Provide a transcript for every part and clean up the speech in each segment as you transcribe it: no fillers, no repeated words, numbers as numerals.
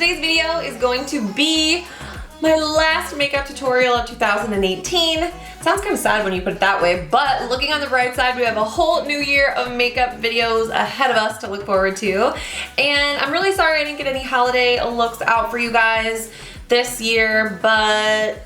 today's video is going to be my last makeup tutorial of 2018. Sounds kind of sad when you put it that way, but looking on the bright side, we have a whole new year of makeup videos ahead of us to look forward to. And I'm really sorry I didn't get any holiday looks out for you guys this year, but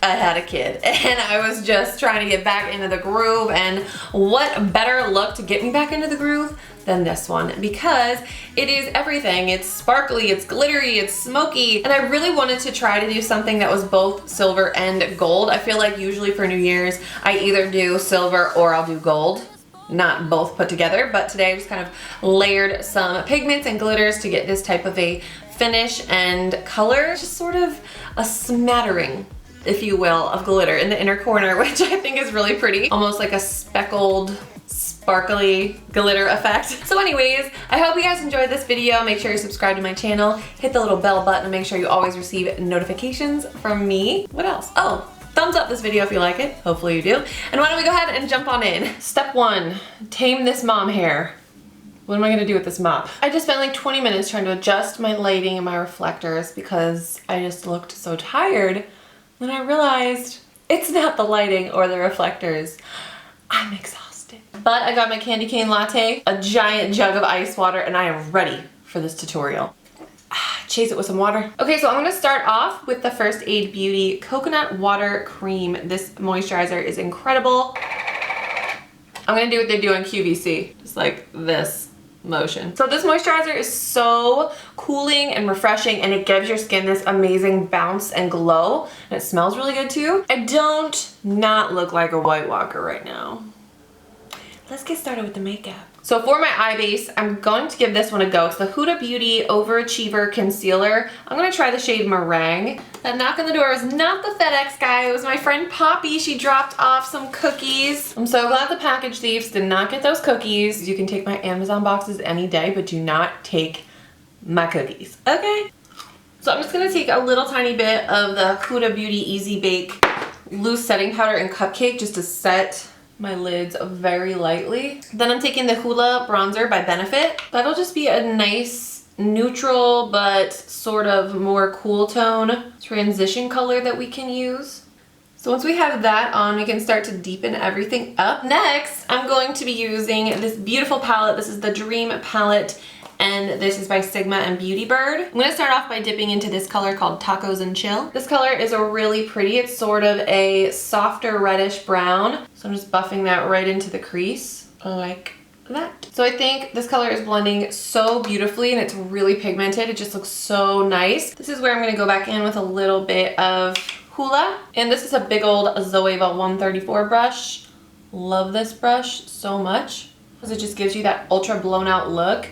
I had a kid and I was just trying to get back into the groove, and what better look to get me back into the groove than this one, because it is everything. It's sparkly, it's glittery, it's smoky, and I really wanted to try to do something that was both silver and gold. I feel like usually for New Year's I either do silver or I'll do gold, not both put together, but today I just kind of layered some pigments and glitters to get this type of a finish and color, just sort of a smattering, if you will, of glitter in the inner corner, which I think is really pretty. Almost like a speckled, sparkly glitter effect. So anyways, I hope you guys enjoyed this video. Make sure you subscribe to my channel, hit the little bell button, and make sure you always receive notifications from me. What else? Oh, thumbs up this video if you like it. Hopefully you do. And why don't we go ahead and jump on in. Step 1, tame this mom hair. What am I gonna do with this mop? I just spent like 20 minutes trying to adjust my lighting and my reflectors because I just looked so tired. Then I realized it's not the lighting or the reflectors. I'm exhausted. But I got my candy cane latte, a giant jug of ice water, and I am ready for this tutorial. Chase it with some water. Okay, so I'm gonna start off with the First Aid Beauty Coconut Water Cream. This moisturizer is incredible. I'm gonna do what they do on QVC, just like this motion. So this moisturizer is so cooling and refreshing, and it gives your skin this amazing bounce and glow, and it smells really good too. I don't not look like a White Walker right now. Let's get started with the makeup. So for my eye base, I'm going to give this one a go. It's the Huda Beauty Overachiever Concealer. I'm gonna try the shade Meringue. That knock on the door was not the FedEx guy, it was my friend Poppy. She dropped off some cookies. I'm so glad the package thieves did not get those cookies. You can take my Amazon boxes any day, but do not take my cookies, okay? So I'm just gonna take a little tiny bit of the Huda Beauty Easy Bake Loose Setting Powder and Cupcake just to set my lids very lightly. Then I'm taking the Hoola bronzer by Benefit. That'll just be a nice neutral but sort of more cool tone transition color that we can use. So once we have that on, we can start to deepen everything up. Next, I'm going to be using this beautiful palette. This is the Dream palette, and this is by Sigma and Beauty Bird. I'm gonna start off by dipping into this color called Tacos and Chill. This color is a really pretty, it's sort of a softer reddish brown. So I'm just buffing that right into the crease like that. So I think this color is blending so beautifully, and it's really pigmented. It just looks so nice. This is where I'm gonna go back in with a little bit of Hoola. And this is a big old Zoeva 134 brush. Love this brush so much because it just gives you that ultra blown out look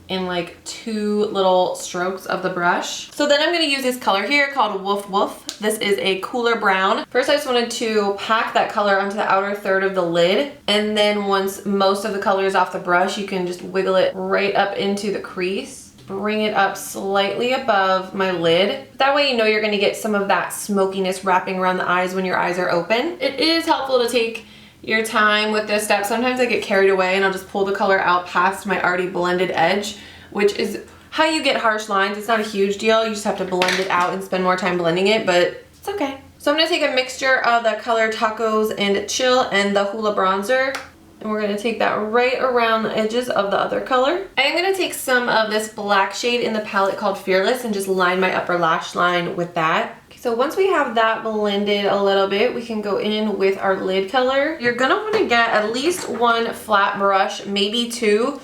in like 2 little strokes of the brush. So then I'm gonna use this color here called Woof Woof. This is a cooler brown. First I just wanted to pack that color onto the outer third of the lid, and then once most of the color is off the brush, you can just wiggle it right up into the crease. Bring it up slightly above my lid. That way you know you're gonna get some of that smokiness wrapping around the eyes when your eyes are open. It is helpful to take your time with this step. Sometimes I get carried away and I'll just pull the color out past my already blended edge, which is how you get harsh lines. It's not a huge deal. You just have to blend it out and spend more time blending it, but it's okay. So I'm gonna take a mixture of the color Tacos and Chill and the Hoola bronzer, and we're gonna take that right around the edges of the other color. I'm gonna take some of this black shade in the palette called Fearless and just line my upper lash line with that. So once we have that blended a little bit, we can go in with our lid color. You're gonna wanna get at least 1 flat brush, maybe 2.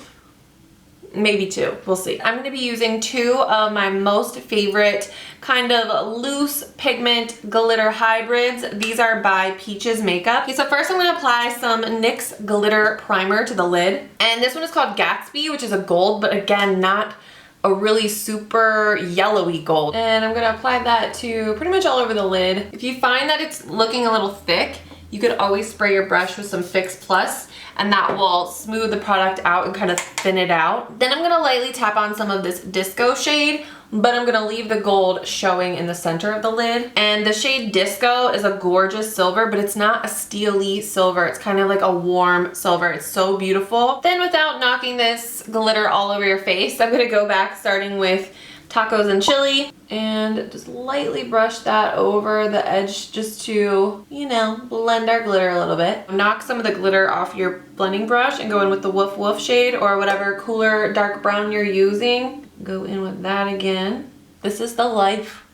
Maybe 2, we'll see. I'm gonna be using 2 of my most favorite kind of loose pigment glitter hybrids. These are by Peaches Makeup. Okay, so first I'm gonna apply some NYX Glitter Primer to the lid. And this one is called Gatsby, which is a gold, but again, not a really super yellowy gold. And I'm gonna apply that to pretty much all over the lid. If you find that it's looking a little thick, you could always spray your brush with some Fix Plus, and that will smooth the product out and kind of thin it out. Then I'm gonna lightly tap on some of this Disco shade, but I'm gonna leave the gold showing in the center of the lid. And the shade Disco is a gorgeous silver, but it's not a steely silver. It's kind of like a warm silver. It's so beautiful. Then without knocking this glitter all over your face, I'm gonna go back starting with Tacos and Chili, and just lightly brush that over the edge just to, you know, blend our glitter a little bit. Knock some of the glitter off your blending brush and go in with the Woof Woof shade or whatever cooler dark brown you're using. Go in with that again. This is the life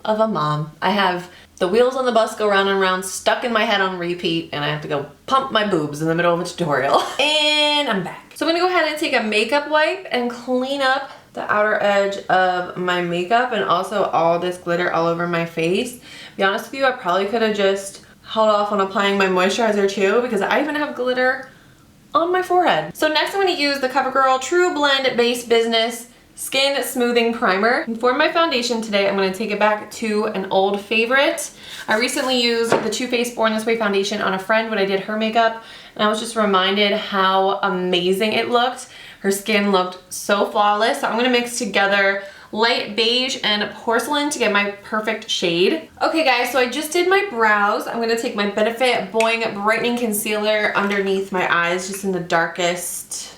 of a mom. I have the wheels on the bus go round and round, stuck in my head on repeat, and I have to go pump my boobs in the middle of a tutorial. And I'm back. So I'm gonna go ahead and take a makeup wipe and clean up the outer edge of my makeup and also all this glitter all over my face. To be honest with you, I probably could have just held off on applying my moisturizer too, because I even have glitter on my forehead. So next I'm gonna use the Covergirl True Blend Base Business Skin Smoothing Primer. And for my foundation today, I'm going to take it back to an old favorite. I recently used the Too Faced Born This Way foundation on a friend when I did her makeup, and I was just reminded how amazing it looked. Her skin looked so flawless. So I'm going to mix together light beige and porcelain to get my perfect shade. Okay guys, so I just did my brows. I'm going to take my Benefit Boing Brightening Concealer underneath my eyes, just in the darkest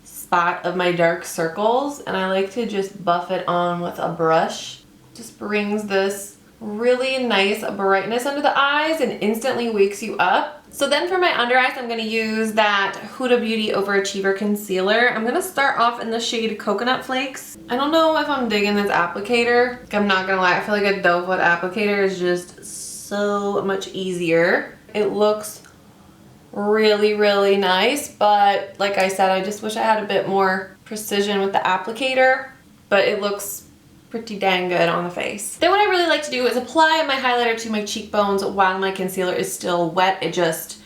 spot of my dark circles, and I like to just buff it on with a brush. Just brings this really nice brightness under the eyes and instantly wakes you up. So then for my under eyes, I'm going to use that Huda Beauty Overachiever Concealer. I'm going to start off in the shade Coconut Flakes. I don't know if I'm digging this applicator. I'm not going to lie, I feel like a doe foot applicator is just so much easier. It looks really nice, but like I said, I just wish I had a bit more precision with the applicator, but it looks pretty dang good on the face. Then what I really like to do is apply my highlighter to my cheekbones while my concealer is still wet. It just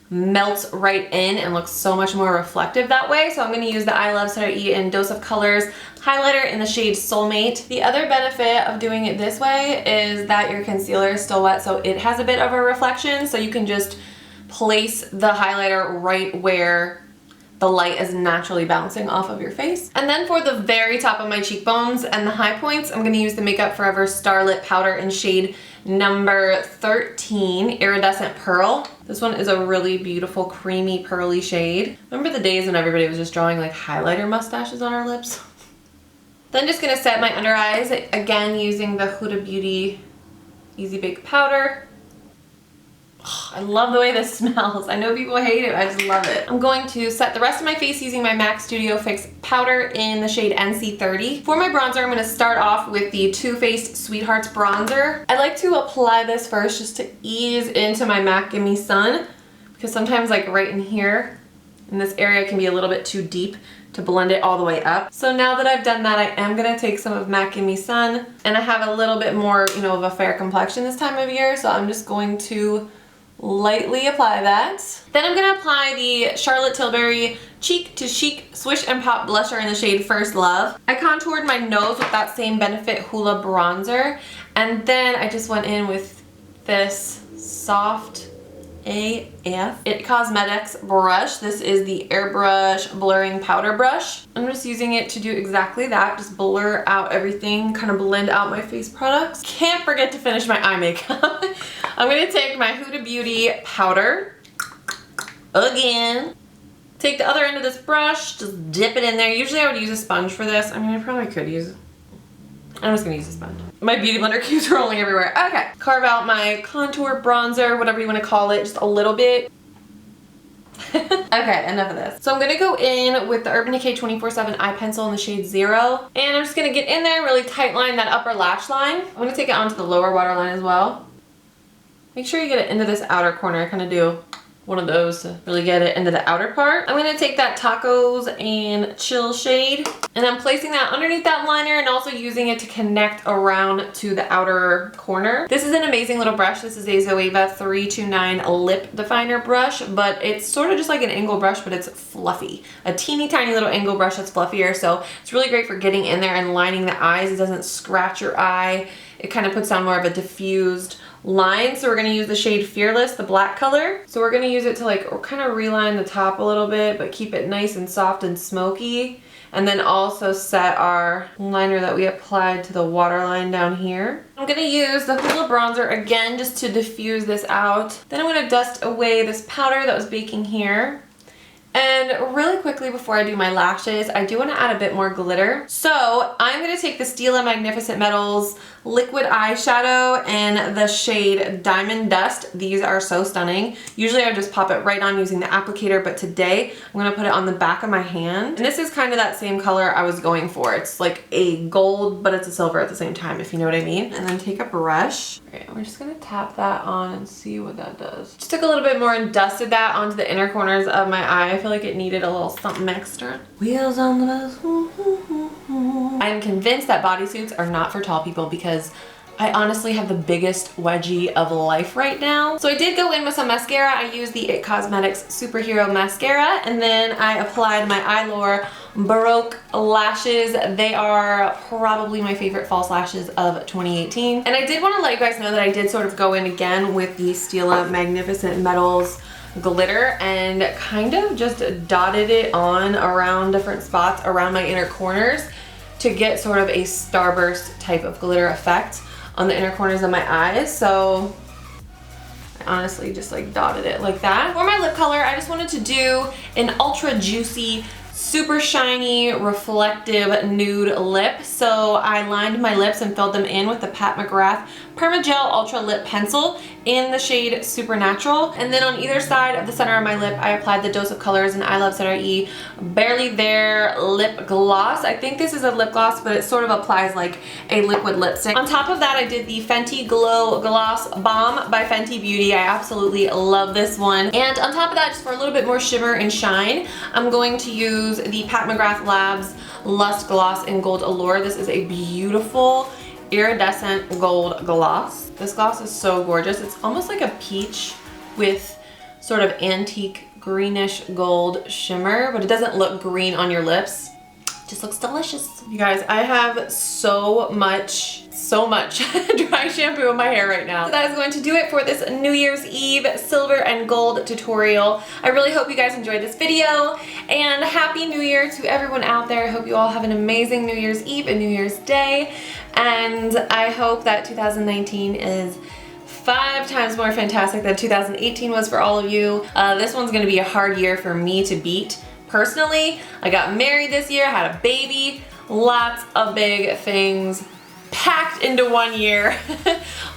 melts right in and looks so much more reflective that way. So I'm going to use the iluvsarahii in Dose of Colors highlighter in the shade Soulmate. The other benefit of doing it this way is that your concealer is still wet, so it has a bit of a reflection, so you can just place the highlighter right where the light is naturally bouncing off of your face. And then for the very top of my cheekbones and the high points, I'm going to use the Makeup Forever Starlit Powder in shade number 13, Iridescent Pearl. This one is a really beautiful creamy pearly shade. Remember the days when everybody was just drawing like highlighter mustaches on our lips? Then just going to set my under eyes, again using the Huda Beauty Easy Bake Powder. I love the way this smells. I know people hate it, I just love it. I'm going to set the rest of my face using my MAC Studio Fix powder in the shade NC30. For my bronzer, I'm going to start off with the Too Faced Sweethearts bronzer. I like to apply this first just to ease into my MAC Gimme Sun, because sometimes like right in here, in this area, can be a little bit too deep to blend it all the way up. So now that I've done that, I am going to take some of MAC Gimme Sun, and I have a little bit more, you know, of a fair complexion this time of year, so I'm just going to lightly apply that. Then I'm going to apply the Charlotte Tilbury Cheek to Chic Swish and Pop blusher in the shade First Love. I contoured my nose with that same Benefit Hoola bronzer, and then I just went in with this soft AF It Cosmetics brush. This is the Airbrush Blurring Powder Brush. I'm just using it to do exactly that, just blur out everything, kind of blend out my face products. Can't forget to finish my eye makeup. I'm going to take my Huda Beauty powder again. Take the other end of this brush, just dip it in there. Usually I would use a sponge for this. I mean, I probably could use, I'm just going to use a sponge. My beauty blender keeps rolling everywhere. Okay, carve out my contour, bronzer, whatever you want to call it, just a little bit. Okay, enough of this. So I'm going to go in with the Urban Decay 24/7 eye pencil in the shade 0. And I'm just going to get in there and really tight line that upper lash line. I'm going to take it onto the lower waterline as well. Make sure you get it into this outer corner. I kind of do one of those to really get it into the outer part. I'm going to take that Tacos and Chill shade, and I'm placing that underneath that liner and also using it to connect around to the outer corner. This is an amazing little brush. This is a Zoeva 329 lip definer brush, but it's sort of just like an angle brush, but it's fluffy. A teeny tiny little angle brush that's fluffier, so it's really great for getting in there and lining the eyes. It doesn't scratch your eye. It kind of puts down more of a diffused line. So we're going to use the shade Fearless, the black color. So we're going to use it to like kind of reline the top a little bit, but keep it nice and soft and smoky. And then also set our liner that we applied to the waterline down here. I'm going to use the Hoola bronzer again just to diffuse this out. Then I'm going to dust away this powder that was baking here. And really quickly before I do my lashes, I do want to add a bit more glitter. So I'm going to take the Stila Magnificent Metals liquid eyeshadow in the shade Diamond Dust. These are so stunning. Usually I just pop it right on using the applicator, but today I'm going to put it on the back of my hand. And this is kind of that same color I was going for. It's like a gold, but it's a silver at the same time, if you know what I mean. And then take a brush. All right, we're just going to tap that on and see what that does. Just took a little bit more and dusted that onto the inner corners of my eye. I feel like it needed a little something extra. Wheels on the bus. I'm convinced that bodysuits are not for tall people because I honestly have the biggest wedgie of life right now. So I did go in with some mascara. I used the IT Cosmetics Superhero Mascara, and then I applied my Eylure Baroque lashes. They are probably my favorite false lashes of 2018. And I did want to let you guys know that I did sort of go in again with the Stila Magnificent Metals glitter and kind of just dotted it on around different spots around my inner corners to get sort of a starburst type of glitter effect on the inner corners of my eyes. So I honestly just like dotted it like that. For my lip color, I just wanted to do an ultra juicy, super shiny, reflective nude lip. So I lined my lips and filled them in with the Pat McGrath Permagel Ultra Lip Pencil in the shade Supernatural. And then on either side of the center of my lip, I applied the Dose of Colors and iluvsarahii Barely There Lip Gloss. I think this is a lip gloss, but it sort of applies like a liquid lipstick. On top of that, I did the Fenty Glow Gloss Bomb by Fenty Beauty. I absolutely love this one. And on top of that, just for a little bit more shimmer and shine, I'm going to use the Pat McGrath Labs Lust Gloss in Gold Allure. This is a beautiful iridescent gold gloss. This gloss is so gorgeous. It's almost like a peach with sort of antique greenish gold shimmer, but it doesn't look green on your lips. It just looks delicious. You guys, I have so much dry shampoo in my hair right now. So that is going to do it for this New Year's Eve silver and gold tutorial. I really hope you guys enjoyed this video, and Happy New Year to everyone out there. I hope you all have an amazing New Year's Eve and New Year's Day, and I hope that 2019 is 5 times more fantastic than 2018 was for all of you. This one's gonna be a hard year for me to beat. Personally, I got married this year, had a baby, lots of big things packed into 1 year,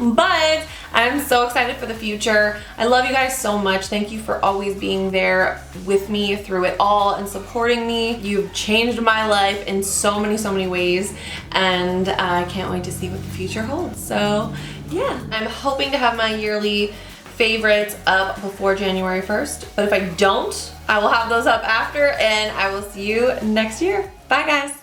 but I'm so excited for the future. I love you guys so much. Thank you for always being there with me through it all and supporting me. You've changed my life in so many ways, and I can't wait to see what the future holds. So yeah, I'm hoping to have my yearly favorites up before January 1st, but if I don't, I will have those up after, and I will see you next year. Bye guys.